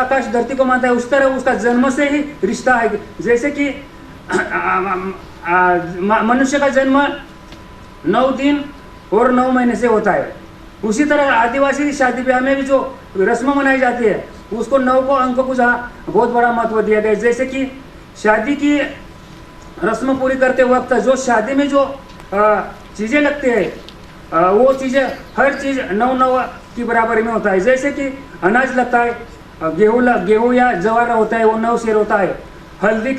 आकाश धरती को मानता है, उस तरह उसका जन्म से ही रिश्ता है। जैसे कि मनुष्य का जन्म 9 दिन और 9 महीने से होता है, उसी तरह आदिवासी की शादी ब्याह में भी जो रस्म मनाई जाती है उसको 9 को अंक को बहुत बड़ा महत्व दिया गया है। जैसे कि शादी की रस्म पूरी करते वक्त जो शादी में जो चीज़ें लगती है वो चीज़ें हर चीज़ 9 की बराबरी में होता है। जैसे कि अनाज लगता है, गेहूँ या जवार होता है वो 9 सेर होता है। हल्दी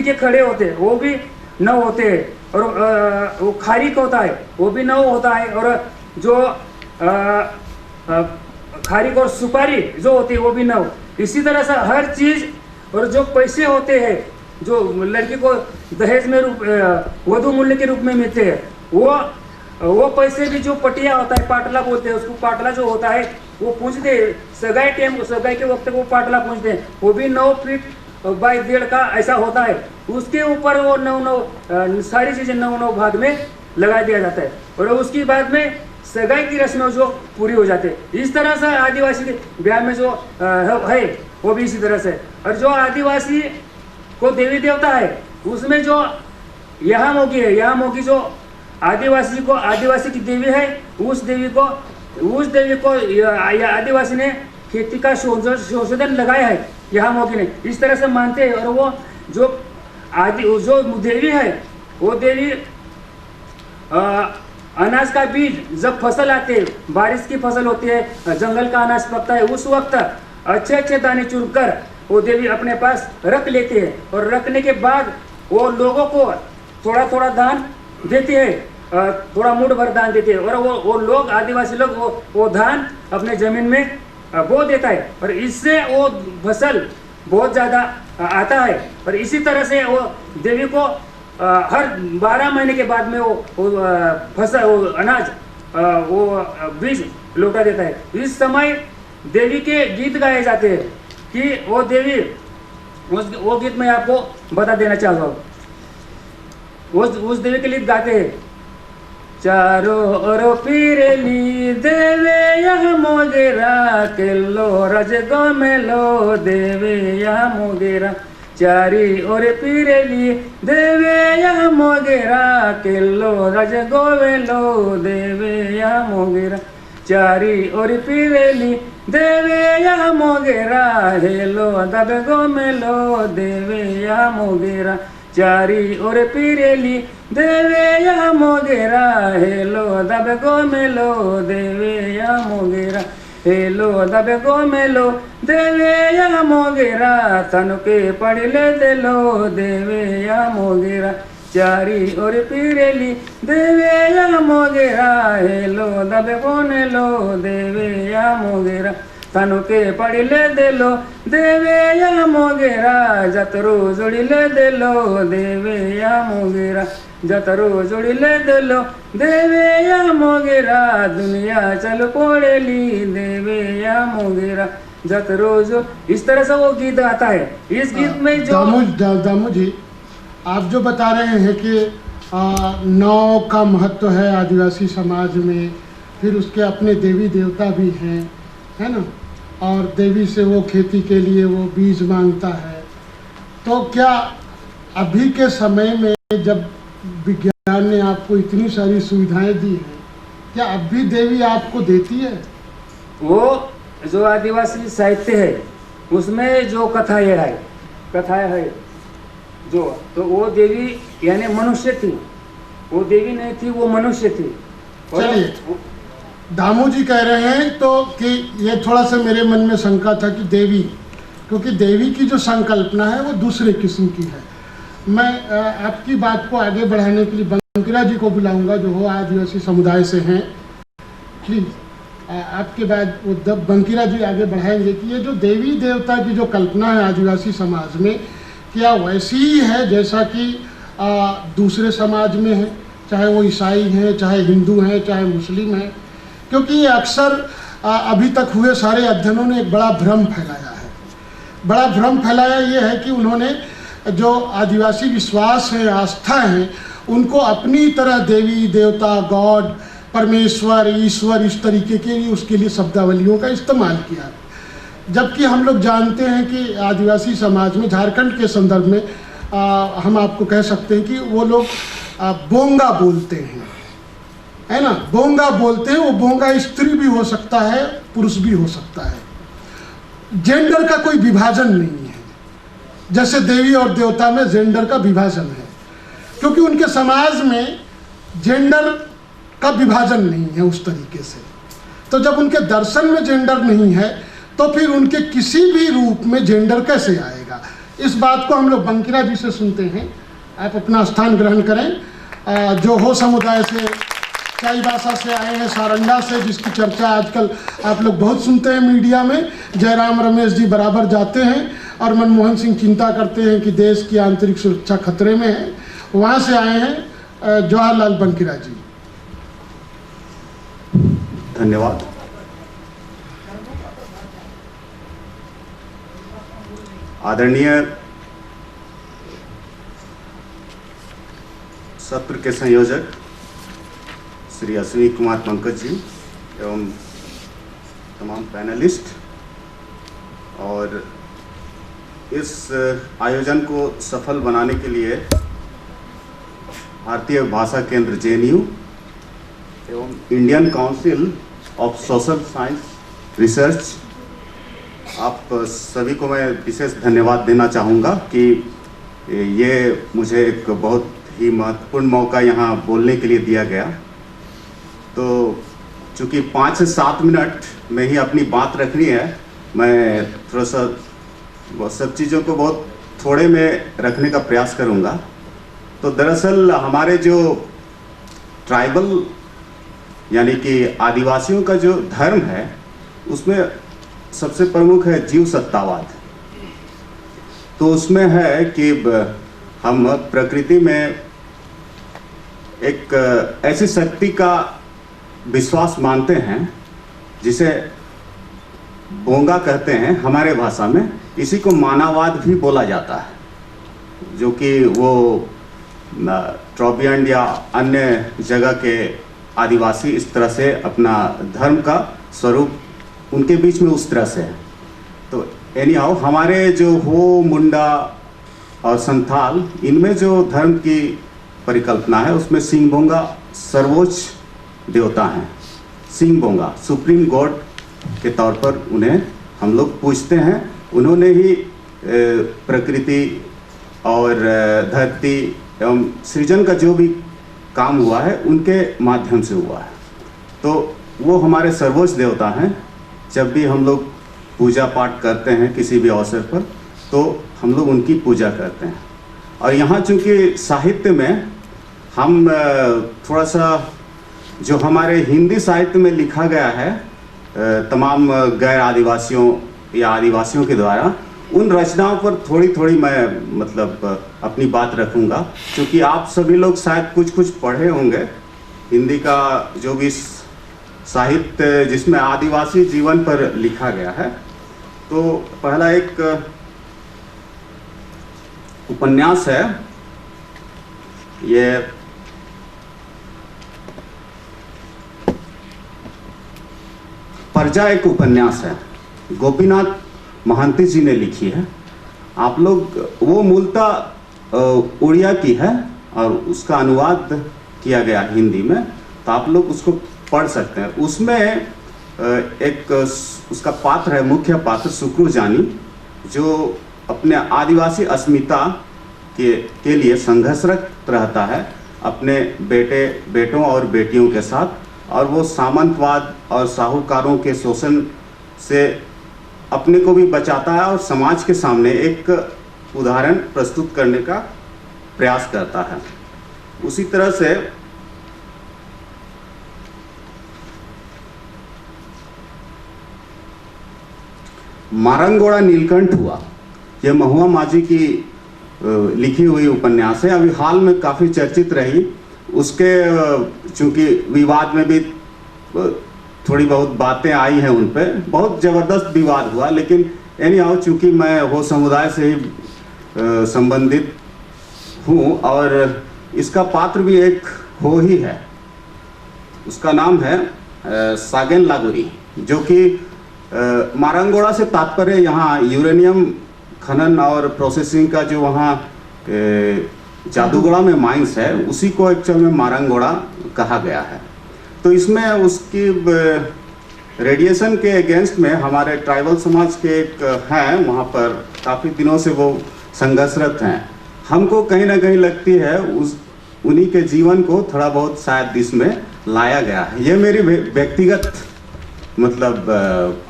के खड़े होते हैं वो भी 9 होते हैं, और वो खारीक होता है वो भी 9 होता है, और जो खारीक और सुपारी जो होती है वो भी 9। इसी तरह से हर चीज़, और जो पैसे होते हैं जो लड़की को दहेज में वधु मूल्य के रूप में मिलते हैं, वो पैसे भी जो पटिया होता है, पाटला बोलते हैं उसको, पाटला जो होता है वो पूछते हैं सगाई के वक्त वो पाटला पूछते हैं, वो भी 9 फीट बाई 1.5 का ऐसा होता है। उसके ऊपर वो 9 सारी चीज़ें 9 भाग में लगा दिया जाता है, और उसके बाद में सगाई की रस्में जो पूरी हो जाते हैं। इस तरह से आदिवासी के ब्याह में जो है वो भी इसी तरह से। और जो आदिवासी को देवी देवता है उसमें जो यहाँ मोगी जो आदिवासी की देवी है, उस देवी को आदिवासी ने खेती का संशोधन लगाया है, यहाँ मोगी ने इस तरह से मानते हैं। और वो जो देवी है वो देवी अनाज का बीज जब फसल आते है, बारिश की फसल होती है, जंगल का अनाज पकता है, उस वक्त अच्छे दाने चुनकर वो देवी अपने पास रख लेते हैं, और रखने के बाद वो लोगों को थोड़ा दान देते हैं, थोड़ा मुठ भर दान देते हैं, और वो लोग आदिवासी लोग वो धान अपने जमीन में बो देता है, और इससे वो फसल बहुत ज़्यादा आता है। और इसी तरह से वो देवी को हर 12 महीने के बाद में वो अनाज वो बीज लौटा देता है। इस समय देवी के गीत गाए जाते हैं कि वो देवी वो गीत मैं आपको बता देना चाहता हूँ। उस देवी के गीत गाते हैं, चारों ओर फिरेली देवे यह मोगेरा के लो रज गो में लो देवे यह मोगेरा, चारी ओर फिरेली देवे यह मोगेरा के लो रज गो में लो देवे यह मोगेरा, चारी ओर फिरेली देवे यह मोगेरा हेलो दब गो में लो देवे यह मोगेरा, चारी ओर फिरेली देवे यह मोगेरा हेलो दब गो में लो देवे यह मोगेरा, हेलो दब गो में लो देवे यह मोगेरा, तन के पड़ले दे लो देवे यह मोगेरा, चारी ओर फिरेली देवे यह मोगेरा हेलो दब गो में लो देवे यह मोगेरा, तनु के पड़िले देलो देवे या मोगेरा, जतरो जोड़िले देलो देवे या मोगेरा, जतरो जोड़िले देलो देवे या मोगेरा, दुनिया चल पड़ेली देवे या मोगेरा, जतरो जो इस तरह से वो गीत आता है। इस गीत में जो दामू जी आप जो बता रहे हैं कि 9 का महत्व है आदिवासी समाज में, फिर उसके अपने देवी देवता भी हैं, है ना, और देवी से वो खेती के लिए वो बीज मांगता है, तो क्या अभी के समय में जब विज्ञान ने आपको इतनी सारी सुविधाएं दी हैं, क्या अब भी देवी आपको देती है? वो जो आदिवासी साहित्य है उसमें जो कथाएं है जो, तो वो देवी यानी मनुष्य थी, वो देवी नहीं थी, वो मनुष्य थी। चलिए दामू जी कह रहे हैं तो कि ये थोड़ा सा मेरे मन में शंका था कि देवी, क्योंकि देवी की जो संकल्पना है वो दूसरे किस्म की है। मैं आपकी बात को आगे बढ़ाने के लिए बंकिरा जी को बुलाऊंगा जो हो आदिवासी समुदाय से हैं। प्लीज़ आपके बाद वो बंकिरा जी आगे बढ़ाएंगे कि ये जो देवी देवता की जो कल्पना है आदिवासी समाज में, क्या वैसी ही है जैसा कि दूसरे समाज में है, चाहे वो ईसाई हैं, चाहे हिंदू हैं, चाहे मुस्लिम हैं? क्योंकि ये अक्सर अभी तक हुए सारे अध्ययनों ने एक बड़ा भ्रम फैलाया है। बड़ा भ्रम फैलाया ये है कि उन्होंने जो आदिवासी विश्वास है, आस्था है, उनको अपनी तरह देवी देवता, गॉड, परमेश्वर, ईश्वर, इस तरीके के लिए उसके लिए शब्दावलियों का इस्तेमाल किया। जबकि हम लोग जानते हैं कि आदिवासी समाज में, झारखंड के संदर्भ में हम आपको कह सकते हैं कि वो लोग बोंगा बोलते हैं, है ना, बोंगा बोलते हैं। वो बोंगा स्त्री भी हो सकता है, पुरुष भी हो सकता है। जेंडर का कोई विभाजन नहीं है, जैसे देवी और देवता में जेंडर का विभाजन है, क्योंकि उनके समाज में जेंडर का विभाजन नहीं है उस तरीके से। तो जब उनके दर्शन में जेंडर नहीं है तो फिर उनके किसी भी रूप में जेंडर कैसे आएगा? इस बात को हम लोग बंकिरा जी से सुनते हैं। आप अपना स्थान ग्रहण करें। जो हो समुदाय से, चाईबासा से आए हैं, सारंडा से, जिसकी चर्चा आजकल आप लोग बहुत सुनते हैं मीडिया में। जयराम रमेश जी बराबर जाते हैं और मनमोहन सिंह चिंता करते हैं कि देश की आंतरिक सुरक्षा खतरे में है। वहाँ से आए हैं जवाहरलाल बंकिरा जी। धन्यवाद। आदरणीय सत्र के संयोजक श्री अश्विनी कुमार पंकज जी एवं तमाम पैनलिस्ट, और इस आयोजन को सफल बनाने के लिए भारतीय भाषा केंद्र JNU एवं Indian council of social science research, आप सभी को मैं विशेष धन्यवाद देना चाहूँगा कि ये मुझे एक बहुत ही महत्वपूर्ण मौका यहाँ बोलने के लिए दिया गया। तो चूँकि 5 से 7 मिनट में ही अपनी बात रखनी है, मैं थोड़ा सा सब चीज़ों को बहुत थोड़े में रखने का प्रयास करूँगा। तो दरअसल हमारे जो ट्राइबल यानी कि आदिवासियों का जो धर्म है, उसमें सबसे प्रमुख है जीव सत्तावाद। तो उसमें है कि हम प्रकृति में एक ऐसी शक्ति का विश्वास मानते हैं जिसे बोंगा कहते हैं हमारे भाषा में। इसी को मानववाद भी बोला जाता है, जो कि वो ट्रोबियन या अन्य जगह के आदिवासी इस तरह से अपना धर्म का स्वरूप उनके बीच में उस तरह से है। तो एनी हाउ हमारे जो हो, मुंडा और संथाल, इनमें जो धर्म की परिकल्पना है उसमें सिंहबोंगा सर्वोच्च देवता हैं। सिंहबोंगा सुप्रीम गॉड के तौर पर उन्हें हम लोग पूजते हैं। उन्होंने ही प्रकृति और धरती एवं सृजन का जो भी काम हुआ है उनके माध्यम से हुआ है। तो वो हमारे सर्वोच्च देवता हैं। जब भी हम लोग पूजा पाठ करते हैं किसी भी अवसर पर, तो हम लोग उनकी पूजा करते हैं। और यहाँ चूँकि साहित्य में हम थोड़ा सा जो हमारे हिंदी साहित्य में लिखा गया है तमाम गैर आदिवासियों या आदिवासियों के द्वारा, उन रचनाओं पर थोड़ी थोड़ी मैं मतलब अपनी बात रखूंगा, क्योंकि आप सभी लोग शायद कुछ कुछ पढ़े होंगे हिंदी का जो भी साहित्य जिसमें आदिवासी जीवन पर लिखा गया है। तो पहला एक उपन्यास है, ये परजा एक उपन्यास है, गोपीनाथ महांती जी ने लिखी है। आप लोग, वो मूलतः उड़िया की है और उसका अनुवाद किया गया हिंदी में, तो आप लोग उसको पढ़ सकते हैं। उसमें एक उसका पात्र है, मुख्य पात्र सुक्रू जानी, जो अपने आदिवासी अस्मिता के लिए संघर्षरत रहता है अपने बेटों और बेटियों के साथ, और वो सामंतवाद और साहूकारों के शोषण से अपने को भी बचाता है और समाज के सामने एक उदाहरण प्रस्तुत करने का प्रयास करता है। उसी तरह से मारंगोड़ा नीलकंठ हुआ, यह महुआ माझी की लिखी हुई उपन्यास है। अभी हाल में काफ़ी चर्चित रही। उसके चूँकि विवाद में भी थोड़ी बहुत बातें आई हैं, उन पे बहुत ज़बरदस्त विवाद हुआ, लेकिन एनी हाउ चूँकि मैं हो समुदाय से ही संबंधित हूँ और इसका पात्र भी एक हो ही है। उसका नाम है सागेन लागुरी, जो कि मारंगोड़ा से तात्पर्य यहाँ यूरेनियम खनन और प्रोसेसिंग का जो वहाँ जादूगढ़ा में माइंस है, उसी को एक्चुअल में मारंगोड़ा कहा गया है। तो इसमें उसकी रेडिएशन के अगेंस्ट में हमारे ट्राइबल समाज के एक हैं, वहाँ पर काफ़ी दिनों से वो संघर्षरत हैं। हमको कहीं ना कहीं लगती है उन्हीं के जीवन को थोड़ा बहुत शायद इसमें लाया गया है। ये मेरी व्यक्तिगत मतलब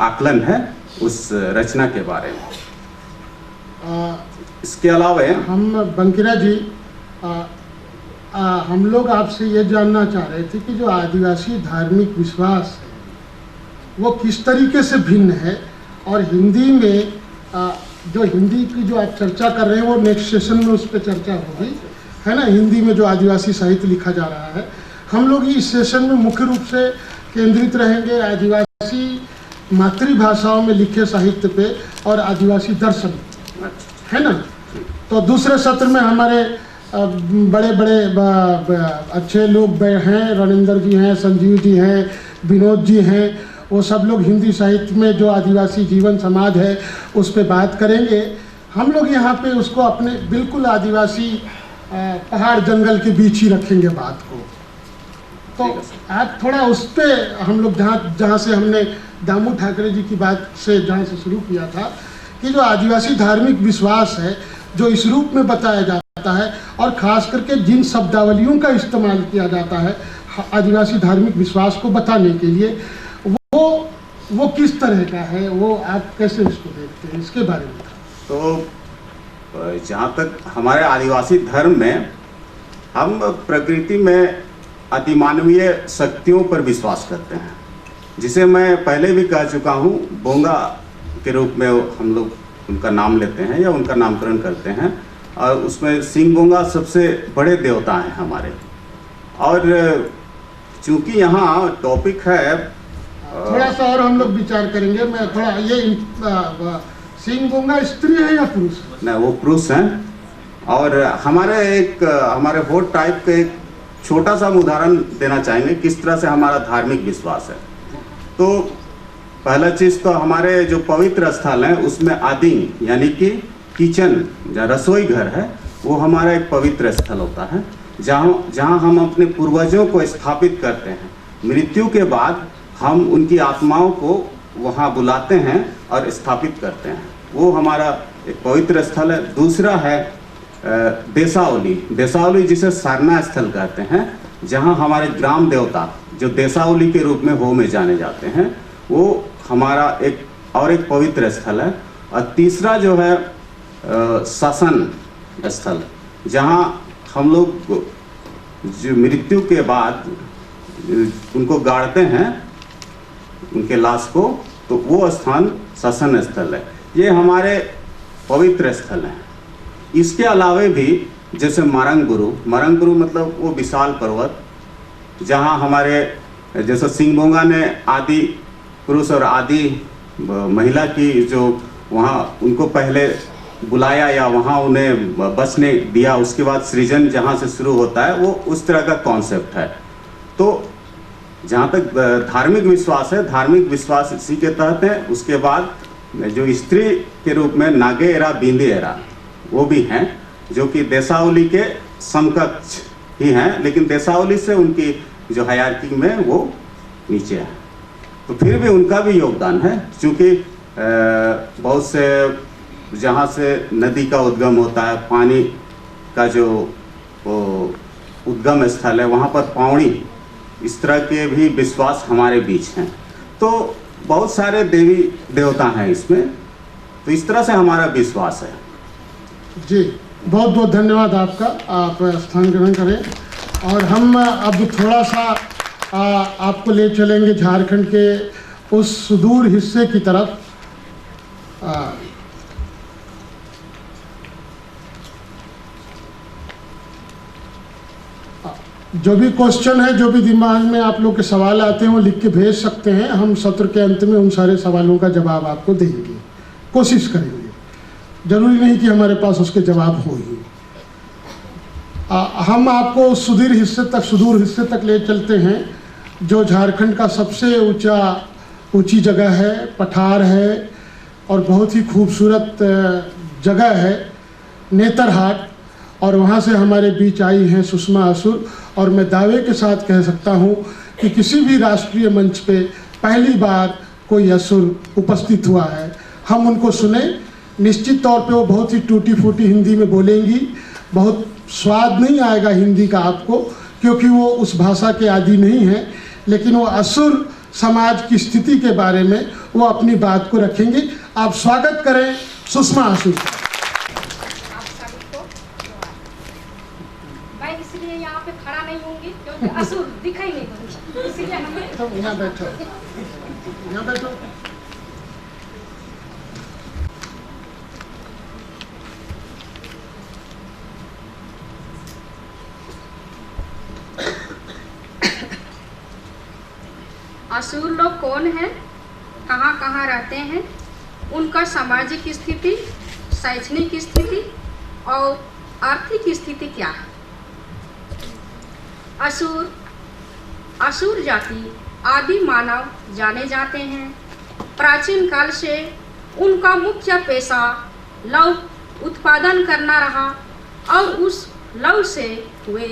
आकलन है उस रचना के बारे में। इसके अलावा हम बंकिरा जी हम लोग आपसे ये जानना चाह रहे थे कि जो आदिवासी धार्मिक विश्वास है वो किस तरीके से भिन्न है, और हिंदी में जो हिंदी की जो आप चर्चा कर रहे हैं वो नेक्स्ट सेशन में उस पर चर्चा होगी, है ना। हिंदी में जो आदिवासी साहित्य लिखा जा रहा है, हम लोग इस सेशन में मुख्य रूप से केंद्रित रहेंगे आदिवासी मातृभाषाओं में लिखे साहित्य पे और आदिवासी दर्शन, है ना। तो दूसरे सत्र में हमारे बड़े बड़े अच्छे लोग हैं, रणेंद्र जी हैं, संजीव जी हैं, विनोद जी हैं, वो सब लोग हिंदी साहित्य में जो आदिवासी जीवन समाज है उस पर बात करेंगे। हम लोग यहाँ पे उसको अपने बिल्कुल आदिवासी पहाड़ जंगल के बीच ही रखेंगे बात को। तो आप थोड़ा उस पर हम लोग जहाँ से हमने दामू ठाकरे जी की बात से जहाँ से शुरू किया था कि जो आदिवासी धार्मिक विश्वास है जो इस रूप में बताया जाता है, और ख़ास करके जिन शब्दावलियों का इस्तेमाल किया जाता है आदिवासी धार्मिक विश्वास को बताने के लिए, वो किस तरह का है, वो आप कैसे इसको देखते हैं, इसके बारे में। तो जहाँ तक हमारे आदिवासी धर्म में हम प्रकृति में अतिमानवीय शक्तियों पर विश्वास करते हैं, जिसे मैं पहले भी कह चुका हूँ, बोंगा के रूप में हम लोग उनका नाम लेते हैं या उनका नामकरण करते हैं, और उसमें सिंह बोंगा सबसे बड़े देवता हैं हमारे। और चूंकि यहाँ टॉपिक है थोड़ा सा और हम लोग विचार करेंगे, मैं थोड़ा ये सिंह बोंगा स्त्री है या पुरुष है? नहीं, वो पुरुष हैं। और हमारे होट टाइप के एक छोटा सा उदाहरण देना चाहेंगे किस तरह से हमारा धार्मिक विश्वास है। तो पहला चीज़ तो हमारे जो पवित्र स्थल हैं उसमें आदि यानी कि किचन, जहाँ रसोई घर है, वो हमारा एक पवित्र स्थल होता है, जहाँ हम अपने पूर्वजों को स्थापित करते हैं। मृत्यु के बाद हम उनकी आत्माओं को वहाँ बुलाते हैं और स्थापित करते हैं, वो हमारा एक पवित्र स्थल है। दूसरा है देसावली जिसे सारना स्थल कहते हैं, जहाँ हमारे ग्राम देवता जो देसावली के रूप में हो में जाने जाते हैं, वो हमारा एक पवित्र स्थल है। और तीसरा जो है शासन स्थल, जहाँ हम लोग जो मृत्यु के बाद उनको गाड़ते हैं, उनके लाश को, तो वो स्थान शासन स्थल है। ये हमारे पवित्र स्थल हैं। इसके अलावे भी जैसे मारंगुरु मतलब वो विशाल पर्वत, जहाँ हमारे जैसे सिंह बोंगा ने आदि पुरुष और आदि महिला की जो वहाँ उनको पहले बुलाया या वहाँ उन्हें बसने दिया, उसके बाद सृजन जहाँ से शुरू होता है, वो उस तरह का कॉन्सेप्ट है। तो जहाँ तक धार्मिक विश्वास है, धार्मिक विश्वास इसी के तहत है। उसके बाद जो स्त्री के रूप में नागे एरा बिंदी एरा वो भी हैं, जो कि देसावली के समकक्ष ही हैं, लेकिन देसावली से उनकी जो हायरार्की में वो नीचे है। तो फिर भी उनका भी योगदान है, क्योंकि बहुत से जहाँ से नदी का उद्गम होता है, पानी का जो उद्गम स्थल है, वहाँ पर पावनी, इस तरह के भी विश्वास हमारे बीच हैं। तो बहुत सारे देवी देवता हैं इसमें, तो इस तरह से हमारा विश्वास है। जी, बहुत बहुत धन्यवाद आपका, आप स्थान ग्रहण करें। और हम अब थोड़ा सा आपको ले चलेंगे झारखंड के उस सुदूर हिस्से की तरफ। जो भी क्वेश्चन है, जो भी दिमाग में आप लोग के सवाल आते हैं, वो लिख के भेज सकते हैं। हम सत्र के अंत में उन सारे सवालों का जवाब आपको देंगे, कोशिश करेंगे। जरूरी नहीं कि हमारे पास उसके जवाब हो ही। हम आपको सुदूर हिस्से तक ले चलते हैं, जो झारखंड का सबसे ऊंचा ऊंची जगह है, पठार है और बहुत ही खूबसूरत जगह है नेतरहाट। और वहाँ से हमारे बीच आई हैं सुषमा असुर, और मैं दावे के साथ कह सकता हूँ कि किसी भी राष्ट्रीय मंच पे पहली बार कोई असुर उपस्थित हुआ है। हम उनको सुने, निश्चित तौर पे वो बहुत ही टूटी फूटी हिंदी में बोलेंगी, बहुत स्वाद नहीं आएगा हिंदी का आपको, क्योंकि वो उस भाषा के आदी नहीं हैं, लेकिन वो असुर समाज की स्थिति के बारे में वो अपनी बात को रखेंगे। आप स्वागत करें सुषमा असुर। आप सभी को मैं इसलिए यहाँ पे खड़ा नहीं होंगी क्योंकि असुर दिखाई नहीं दूंगी, इसलिए हमें तो यहाँ बैठो, यहाँ बैठो। असुर लोग कौन हैं, कहाँ कहाँ रहते हैं, उनका सामाजिक स्थिति, शैक्षणिक स्थिति और आर्थिक स्थिति क्या है। असुर जाति आदि मानव जाने जाते हैं। प्राचीन काल से उनका मुख्य पेशा लौह उत्पादन करना रहा और उस लौह से वे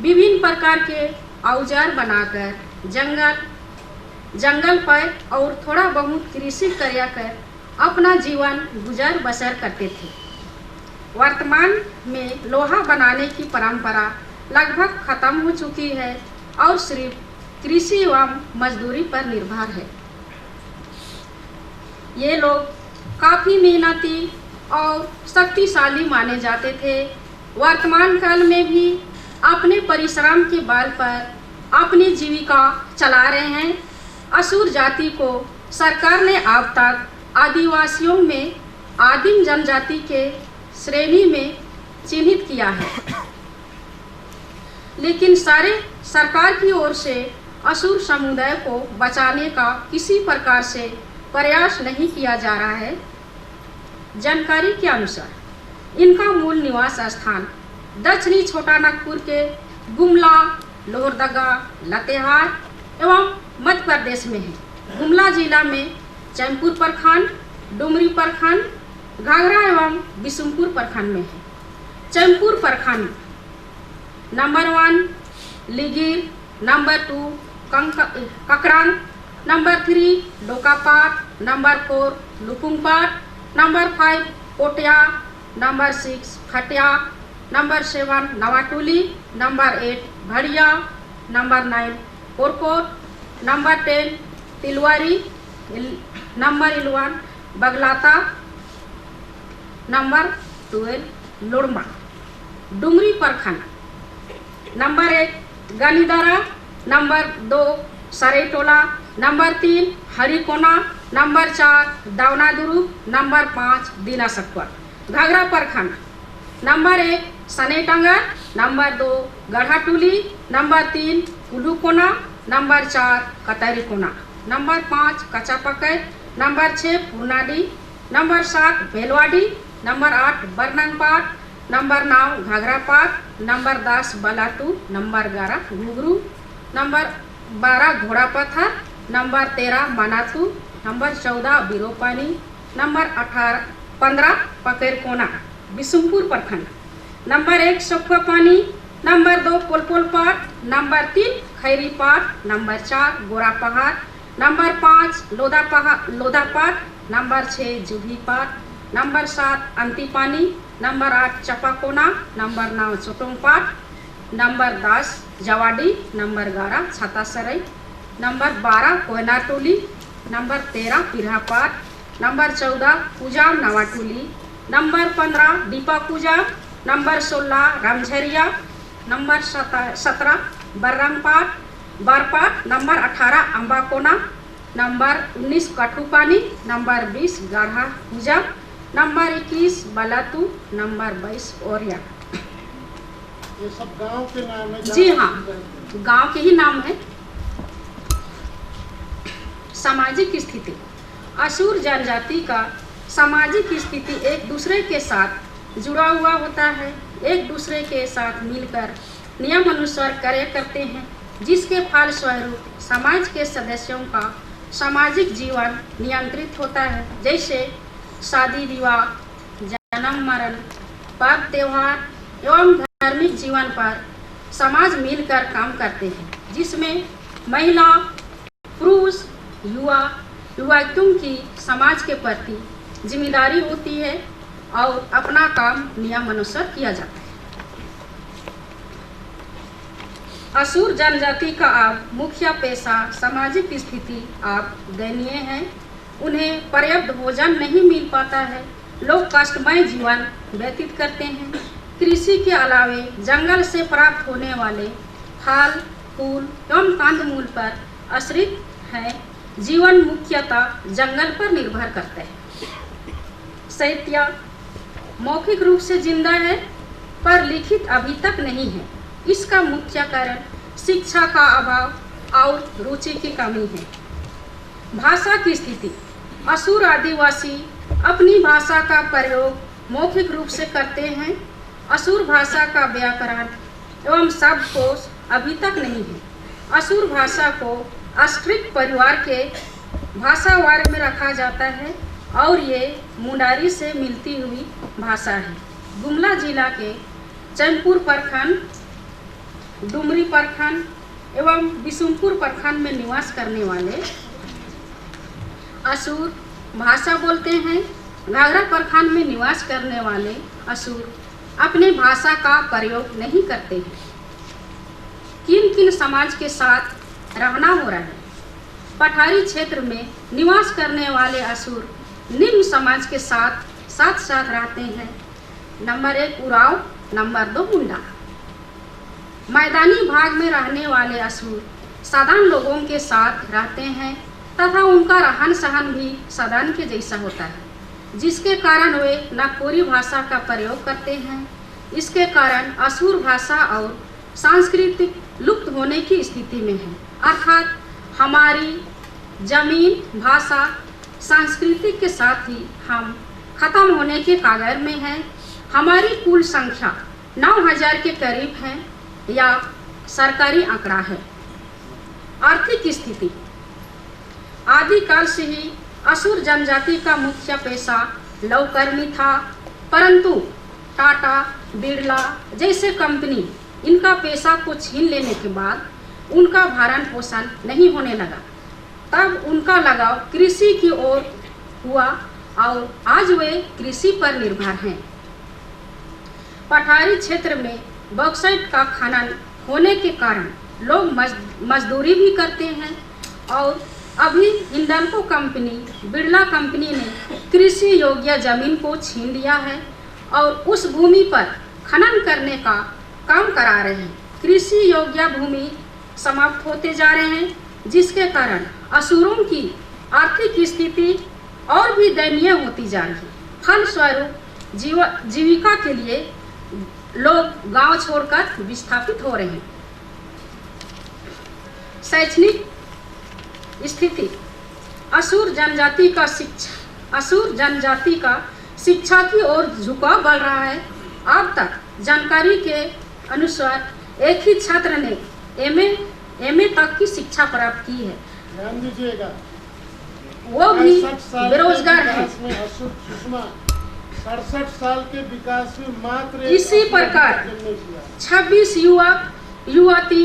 विभिन्न प्रकार के औजार बनाकर जंगल पर और थोड़ा बहुत कृषि कर अपना जीवन गुजर बसर करते थे। वर्तमान में लोहा बनाने की परंपरा लगभग खत्म हो चुकी है और सिर्फ कृषि एवं मजदूरी पर निर्भर है। ये लोग काफ़ी मेहनती और शक्तिशाली माने जाते थे। वर्तमान काल में भी अपने परिश्रम के बल पर अपनी जीविका चला रहे हैं। असुर जाति को सरकार ने अब तक आदिवासियों में आदिम जनजाति के श्रेणी में चिन्हित किया है, लेकिन सरकार की ओर से असुर समुदाय को बचाने का किसी प्रकार से प्रयास नहीं किया जा रहा है। जानकारी के अनुसार इनका मूल निवास स्थान दक्षिणी छोटा नागपुर के गुमला, लोहरदगा, लातेहार एवं मध्य प्रदेश में है। गुमला जिला में चैनपुर प्रखंड, डुमरी प्रखंड, घाघरा एवं बिशुनपुर प्रखंड में है। चैनपुर प्रखंड number 1 Ligir, number 2 Kakrang, number 3 Dokapat, number 4 Lukungpat, number 5 Kotiya, number 6 Khatiya, number 7 Navatuli, number 8 Bhadiya, number 9 Korkot, number 10 Tilwari, number 11 Baglata, number 12 Lodma. Dumri प्रखंड number 1 Ganidara, number 2 Saretola, number 3 Harikona, number 4 Dawanaduru, number 5 Dinaskwar. Ghaghra प्रखंड number 1 Sanetangar, number 2 Garhatuli, number 3 Kulukona, number 4 कतरीकोना, number 5 Kachapkai, number 6 Purnadi, number 7 Bhelwari, number 8 Barnangpat, number 9 Ghaghrapat, number 10 Balatu, number 11 Ghughru, number 12 Ghorapatthar, number 13 Manatu, number 14 Biropani, number 15 Pakerkona. Bishunpur प्रखंड number 1 Sakhuapani, number 2 Polpolpat, number 3 Khairipat, number 4 Gorapahar, number 5 Lodhapat, number 6 Jubhipat, number 7 Antipani, number 8 Chapakona, number 9 Chotongpat, number 10 Jawari, number 11 Chhatasarai, number 12 Koynatoli, number 13 Pirhapat, number 14 Puja Navatuli, number 15 Deepa Puja, number 16 Ramjharia, number 17 Barpat, number 18 Ambakona, number 19 Kathupani, number 20 Garha पूजा, number 21 बलातू, number 22 ओरिया। ये सब गांव के नाम है। जी हाँ, गांव के ही नाम है। सामाजिक स्थिति। असुर जनजाति का सामाजिक स्थिति एक दूसरे के साथ जुड़ा हुआ होता है, एक दूसरे के साथ मिलकर नियम अनुसार कार्य करते हैं, जिसके फलस्वरूप समाज के सदस्यों का सामाजिक जीवन नियंत्रित होता है, जैसे शादी विवाह, जन्म मरण, पर्व त्योहार एवं धार्मिक जीवन पर समाज मिलकर काम करते हैं, जिसमें महिला, पुरुष, युवा, युवतियों की समाज के प्रति जिम्मेदारी होती है और अपना काम नियमानुसार किया जाता है। असुर जनजाति का अब मुख्य पेशा सामाजिक स्थिति अब दयनीय है। उन्हें पर्याप्त भोजन नहीं मिल पाता है। लोग कष्टमय जीवन व्यतीत करते हैं। कृषि के अलावे जंगल से प्राप्त होने वाले फल, फूल एवं कंदमूल पर आश्रित है। जीवन मुख्यतः जंगल पर निर्भर करते हैं। साहित्य मौखिक रूप से जिंदा है पर लिखित अभी तक नहीं है। इसका मुख्य कारण शिक्षा का अभाव और रुचि की कमी है। भाषा की स्थिति असुर आदिवासी अपनी भाषा का प्रयोग मौखिक रूप से करते हैं। असुर भाषा का व्याकरण एवं शब्दकोश अभी तक नहीं है। असुर भाषा को अस्ट्रिक परिवार के भाषा वर्ग में रखा जाता है और ये मुंडारी से मिलती हुई भाषा है। गुमला जिला के चैनपुर प्रखंड, डुमरी प्रखंड एवं बिशुनपुर प्रखंड में निवास करने वाले असुर भाषा बोलते हैं। घाघरा प्रखंड में निवास करने वाले असुर अपने भाषा का प्रयोग नहीं करते हैं। किन किन समाज के साथ रहना हो रहा है। पठारी क्षेत्र में निवास करने वाले असुर निम्न समाज के साथ साथ रहते हैं। नंबर 1 उराव, नंबर 2 मुंडा। मैदानी भाग में रहने वाले असुर साधारण लोगों के साथ रहते हैं तथा उनका रहन सहन भी साधारण के जैसा होता है, जिसके कारण वे नागपुरी भाषा का प्रयोग करते हैं। इसके कारण असुर भाषा और सांस्कृतिक लुप्त होने की स्थिति में है। अर्थात हमारी जमीन, भाषा, संस्कृति के साथ ही हम खत्म होने के कगार में हैं। हमारी कुल संख्या 9000 के करीब है या सरकारी आंकड़ा है। आर्थिक स्थिति आदिकाल से ही असुर जनजाति का मुख्य पेशा लौहकर्मी था, परंतु टाटा, बिरला जैसे कंपनी इनका पेशा को छीन लेने के बाद उनका भरण पोषण नहीं होने लगा। तब उनका लगाव कृषि की ओर हुआ और आज वे कृषि पर निर्भर हैं। पठारी क्षेत्र में बॉक्साइट का खनन होने के कारण लोग मजदूरी भी करते हैं और अभी हिंडल्को कंपनी, बिरला कंपनी ने कृषि योग्य जमीन को छीन लिया है और उस भूमि पर खनन करने का काम करा रहे हैं। कृषि योग्य भूमि समाप्त होते जा रहे हैं, जिसके कारण असुरों की आर्थिक स्थिति और भी दयनीय होती जा रही है। फलस्वरूप जीविका के लिए लोग गांव छोड़कर विस्थापित हो रहे हैं। शैक्षणिक स्थिति असुर जनजाति का शिक्षा की ओर झुकाव बढ़ रहा है। अब तक जानकारी के अनुसार एक ही छात्र ने एमए तक की शिक्षा प्राप्त की है। ध्यान दीजिएगा, वो भी बेरोजगार है। 67 साल के विकास में मात्र इसी प्रकार 26 युवती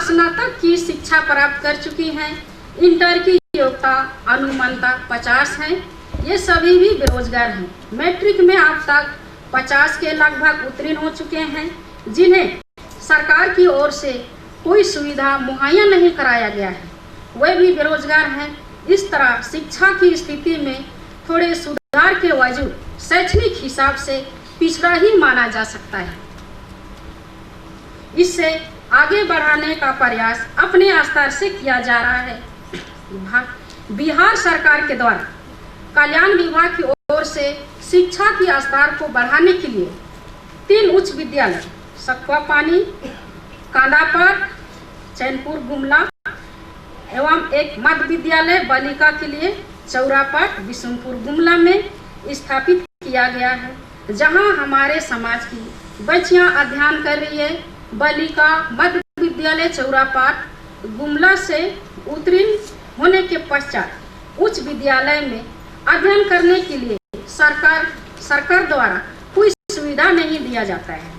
स्नातक की शिक्षा प्राप्त कर चुकी हैं। इंटर की योग्यता अनुमानता 50 है। ये सभी भी बेरोजगार हैं। मैट्रिक में अब तक 50 के लगभग उत्तीर्ण हो चुके हैं, जिन्हें सरकार की ओर से कोई सुविधा मुहैया नहीं कराया गया है। वे भी बेरोजगार हैं। इस तरह शिक्षा की स्थिति में थोड़े सुधार के बावजूद शैक्षणिक हिसाब से पिछड़ा ही माना जा सकता है। इससे आगे बढ़ाने का प्रयास अपने स्तर से किया जा रहा है। बिहार सरकार के द्वारा कल्याण विभाग की ओर से शिक्षा की स्तर को बढ़ाने के लिए 3 उच्च विद्यालय सकवा पानी, कांदापाट, चैनपुर गुमला एवं एक मध्य विद्यालय बालिका के लिए चौरापाट बिशुनपुर गुमला में स्थापित किया गया है, जहां हमारे समाज की बच्चियां अध्ययन कर रही है। बालिका मध्य विद्यालय चौरापाट गुमला से उत्तीर्ण होने के पश्चात उच्च विद्यालय में अध्ययन करने के लिए सरकार द्वारा कोई सुविधा नहीं दिया जाता है,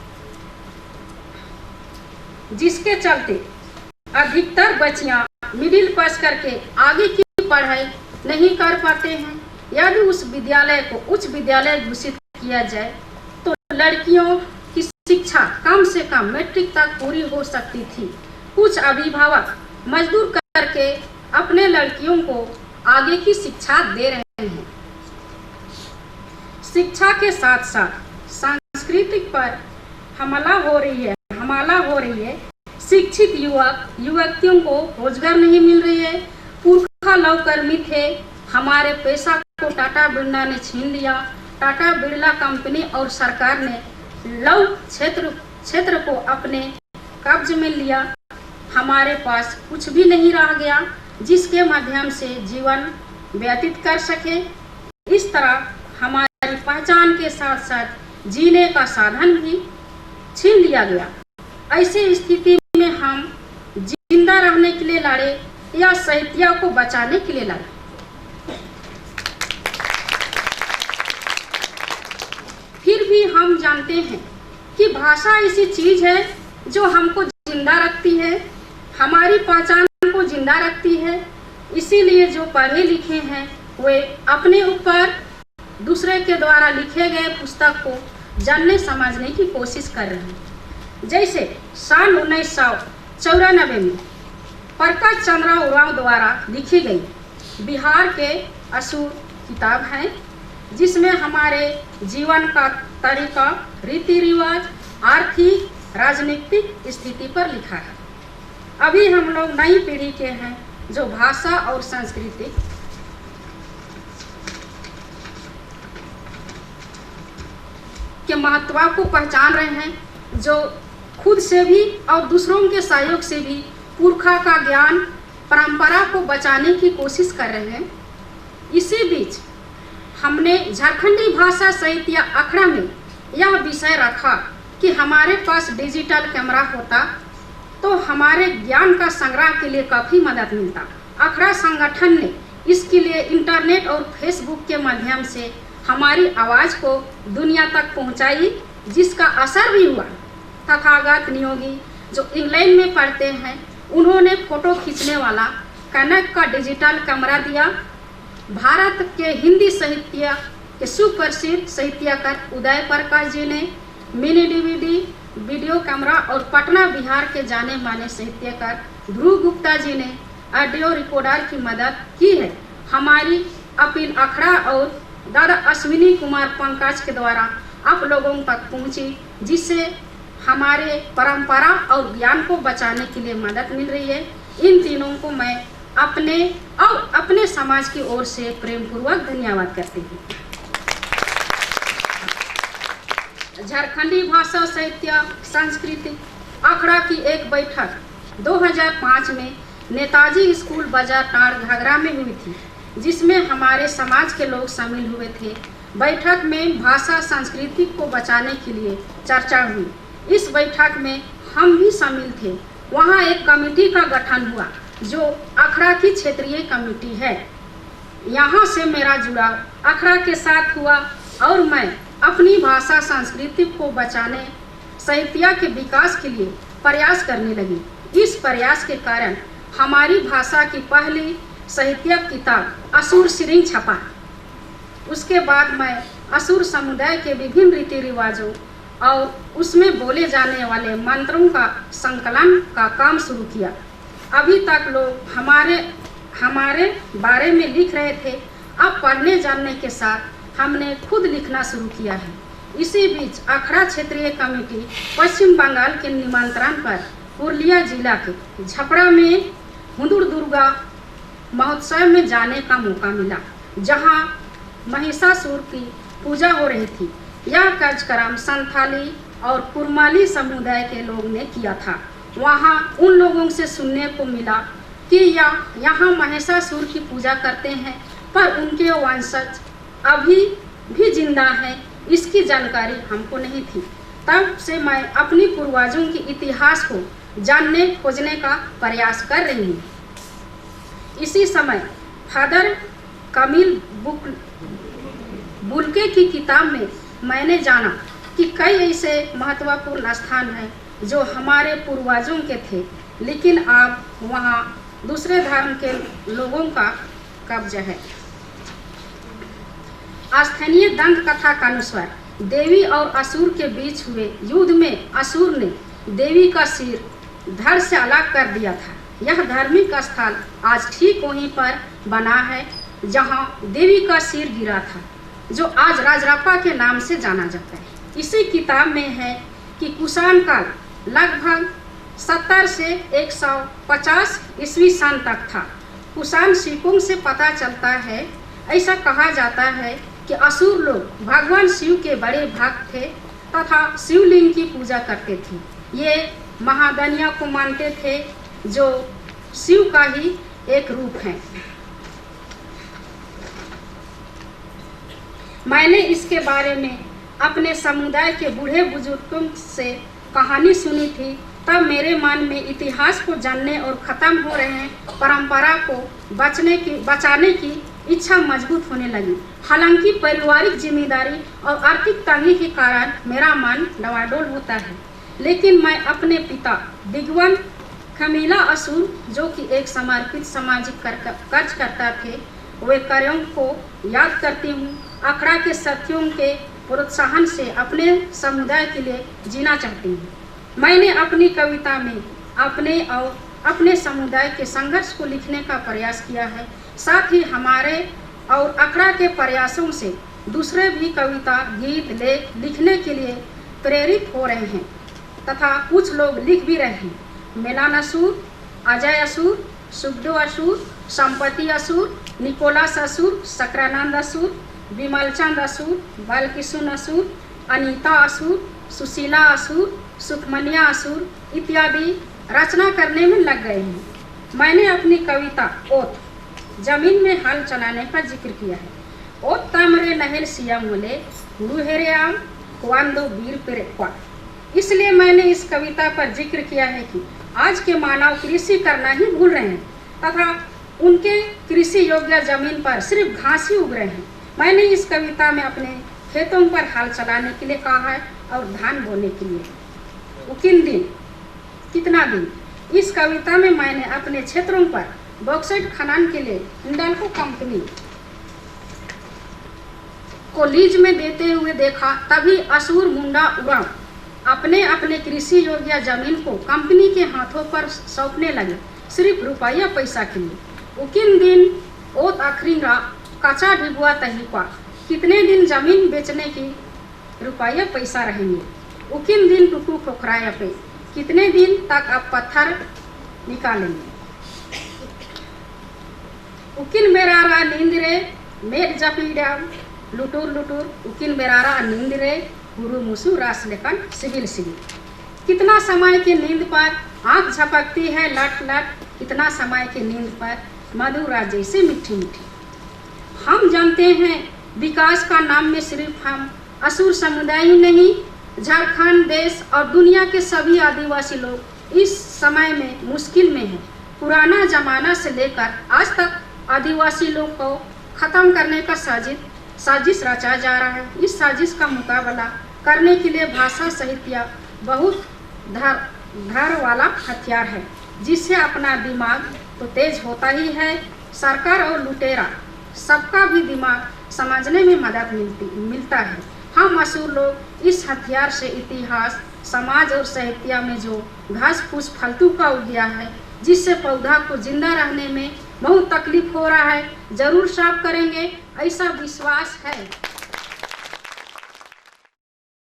जिसके चलते अधिकतर बच्चियां मिडिल पास करके आगे की पढ़ाई नहीं कर पाते हैं। यदि उस विद्यालय को उच्च विद्यालय घोषित किया जाए तो लड़कियों की शिक्षा कम से कम मैट्रिक तक पूरी हो सकती थी। कुछ अभिभावक मजदूर करके अपने लड़कियों को आगे की शिक्षा दे रहे हैं। शिक्षा के साथ साथ सांस्कृतिक पर हमला हो रही है। शिक्षित युवतियों को रोजगार नहीं मिल रही है। पुरखा लौह कर्मी थे, हमारे पैसा को टाटा बिरला ने छीन लिया। टाटा बिरला कंपनी और सरकार ने लौह क्षेत्र को अपने कब्जे में लिया। हमारे पास कुछ भी नहीं रह गया जिसके माध्यम से जीवन व्यतीत कर सके। इस तरह हमारी पहचान के साथ साथ जीने का साधन भी छीन लिया गया। ऐसी स्थिति में हम जिंदा रहने के लिए लड़े या साहित्य को बचाने के लिए लड़े। फिर भी हम जानते हैं कि भाषा ऐसी चीज है जो हमको जिंदा रखती है, हमारी पहचान को जिंदा रखती है। इसीलिए जो पढ़े लिखे हैं वे अपने ऊपर दूसरे के द्वारा लिखे गए पुस्तक को जानने समझने की कोशिश कर रहे हैं। जैसे सन 1994 में प्रकाश चंद्र उरांव द्वारा लिखी गई बिहार के असुर किताब है, जिसमें हमारे जीवन का तरीका, रीति रिवाज, आर्थिक, राजनीतिक स्थिति पर लिखा है। अभी हम लोग नई पीढ़ी के हैं जो भाषा और संस्कृति के महत्व को पहचान रहे हैं, जो खुद से भी और दूसरों के सहयोग से भी पुरखा का ज्ञान, परंपरा को बचाने की कोशिश कर रहे हैं। इसी बीच हमने झारखंडी भाषा साहित्य अखड़ा में यह विषय रखा कि हमारे पास डिजिटल कैमरा होता तो हमारे ज्ञान का संग्रह के लिए काफ़ी मदद मिलता। अखड़ा संगठन ने इसके लिए इंटरनेट और फेसबुक के माध्यम से हमारी आवाज़ को दुनिया तक पहुंचाई, जिसका असर भी हुआ। तथागत नियोगी जो इंग्लैंड में पढ़ते हैं, उन्होंने फोटो खींचने वाला कनक का डिजिटल कैमरा दिया। भारत के हिंदी साहित्य के सुप्रसिद्ध साहित्यकार उदय प्रकाश जी ने मिनी डीवीडी, वीडियो कैमरा और पटना बिहार के जाने माने साहित्यकार ध्रुव गुप्ता जी ने ऑडियो रिकॉर्डर की मदद की है। हमारी अपील अखड़ा और दादा अश्विनी कुमार पंकज के द्वारा आप लोगों तक पहुंची, जिससे हमारे परंपरा और ज्ञान को बचाने के लिए मदद मिल रही है। इन तीनों को मैं अपने और अपने समाज की ओर से प्रेम पूर्वक धन्यवाद करती हूँ। झारखंडी भाषा साहित्य संस्कृति अखड़ा की एक बैठक 2005 में नेताजी स्कूल बाजार टाड़ घाघरा में हुई थी, जिसमें हमारे समाज के लोग शामिल हुए थे। बैठक में भाषा संस्कृति को बचाने के लिए चर्चा हुई। इस बैठक में हम भी शामिल थे। वहाँ एक कमेटी का गठन हुआ जो अखड़ा की क्षेत्रीय कमेटी है। यहाँ से मेरा जुड़ाव अखड़ा के साथ हुआ और मैं अपनी भाषा संस्कृति को बचाने, साहित्य के विकास के लिए प्रयास करने लगी। इस प्रयास के कारण हमारी भाषा की पहली साहित्य किताब असुर सिरिंग छपा। उसके बाद मैं असुर समुदाय के विभिन्न रीति रिवाजों और उसमें बोले जाने वाले मंत्रों का संकलन का काम शुरू किया। अभी तक लोग हमारे बारे में लिख रहे थे। अब पढ़ने जानने के साथ हमने खुद लिखना शुरू किया है। इसी बीच अखड़ा क्षेत्रीय कमेटी पश्चिम बंगाल के निमंत्रण पर पुरुलिया जिला के झपड़ा में हुंदुर दुर्गा महोत्सव में जाने का मौका मिला, जहां महिषासुर की पूजा हो रही थी। यह कार्यक्रम संथाली और कुरमाली समुदाय के लोग ने किया था। वहां उन लोगों से सुनने को मिला कि यहाँ महिषासुर की पूजा करते हैं, पर उनके वंशज अभी भी जिंदा हैं, इसकी जानकारी हमको नहीं थी। तब से मैं अपनी पूर्वजों के इतिहास को जानने खोजने का प्रयास कर रही हूँ। इसी समय फादर कमील बुल्के की किताब में मैंने जाना कि कई ऐसे महत्वपूर्ण स्थान हैं जो हमारे पूर्वजों के थे, लेकिन अब वहाँ दूसरे धर्म के लोगों का कब्जा है। स्थानीय दंत कथा के अनुसार देवी और असुर के बीच हुए युद्ध में असुर ने देवी का सिर धड़ से अलग कर दिया था। यह धार्मिक स्थल आज ठीक वहीं पर बना है जहां देवी का सिर गिरा था, जो आज राजरप्पा के नाम से जाना जाता है। इसी किताब में है कि कुषाण काल लगभग 70 से 150 ईस्वी सन तक था। कुषाण शिवकुंड से पता चलता है, ऐसा कहा जाता है कि असुर लोग भगवान शिव के बड़े भक्त थे तथा शिवलिंग की पूजा करते थे। ये महादनिया को मानते थे जो शिव का ही एक रूप है। मैंने इसके बारे में अपने समुदाय के बूढ़े बुजुर्गों से कहानी सुनी थी, तब मेरे मन में इतिहास को जानने और ख़त्म हो रहे परंपरा को बचाने की इच्छा मजबूत होने लगी। हालांकि पारिवारिक जिम्मेदारी और आर्थिक तंगी के कारण मेरा मन डवाडोल होता है, लेकिन मैं अपने पिता दिग्वंत खमीला असुर, जो कि एक समर्पित सामाजिक कार्यकर्ता थे, वे कार्यों को याद करती हूँ। अखड़ा के साथियों के प्रोत्साहन से अपने समुदाय के लिए जीना चाहती हूँ। मैंने अपनी कविता में अपने और अपने समुदाय के संघर्ष को लिखने का प्रयास किया है। साथ ही हमारे और अखड़ा के प्रयासों से दूसरे भी कविता, गीत, लेख लिखने के लिए प्रेरित हो रहे हैं तथा कुछ लोग लिख भी रहे हैं। मेलान असुर, अजय असुर, सुखदेव असुर, संपत्ति असुर, निकोलस असुर, सक्रानंद असुर, विमलचंद असुर, बालकिशुन असुर, अनीता असुर, सुशीला असुर, सुखमनिया असुर इत्यादि रचना करने में लग गए हैं। मैंने अपनी कविता ओत जमीन में हल चलाने का जिक्र किया है। ओत तामरे नहल सिया मोले गुरुहेरे आम क्वांदो वीर पेरेक्वा। इसलिए मैंने इस कविता पर जिक्र किया है कि आज के मानव कृषि करना ही भूल रहे हैं तथा उनके कृषि योग्य जमीन पर सिर्फ घास ही उग रहे हैं। मैंने इस कविता में अपने खेतों पर हल चलाने के लिए कहा है और धान बोने के लिए। किन दिन कितना दिन। इस कविता में मैंने अपने क्षेत्रों पर बॉक्साइट खनन के लिए हिंडाल्को कंपनी को लीज में देते हुए देखा। तभी असुर मुंडा उराव अपने अपने कृषि योग्य जमीन को कंपनी के हाथों पर सौंपने लगे, सिर्फ रुपया पैसा के लिए। उकिन दिन ओत आखिरी कच्चा ढिबुआ तहिका, कितने दिन जमीन बेचने की रुपया पैसा रहेंगे। उकिन दिन टुकू खोखराया पे, कितने दिन तक आप पत्थर निकालेंगे। उकिन बेरारा नींद रे मेघ जपीड़ा लुटुर लुटुर, उकिन बेरारा नींद रे गुरु मुसु रास लेकन सिविल सिविल। कितना समय की नींद पर आँख झपकती है लट लट, कितना समय की नींद पर मधुरा जैसे मीठी मीठी। हम जानते हैं विकास का नाम में सिर्फ हम असुर समुदाय ही नहीं, झारखंड देश और दुनिया के सभी आदिवासी लोग इस समय में मुश्किल में हैं। पुराना जमाना से लेकर आज तक आदिवासी लोग को ख़त्म करने का साजिश रचा जा रहा है। इस साजिश का मुकाबला करने के लिए भाषा साहित्य बहुत धार वाला हथियार है, जिससे अपना दिमाग तो तेज होता ही है, सरकार और लुटेरा सबका भी दिमाग समझने में मदद मिलता है। हम असुर लोग इस हथियार से इतिहास, समाज और साहित्य में जो घास फूस फालतू का उग गया है, जिससे पौधा को जिंदा रहने में बहुत तकलीफ हो रहा है, जरूर साफ करेंगे, ऐसा विश्वास है।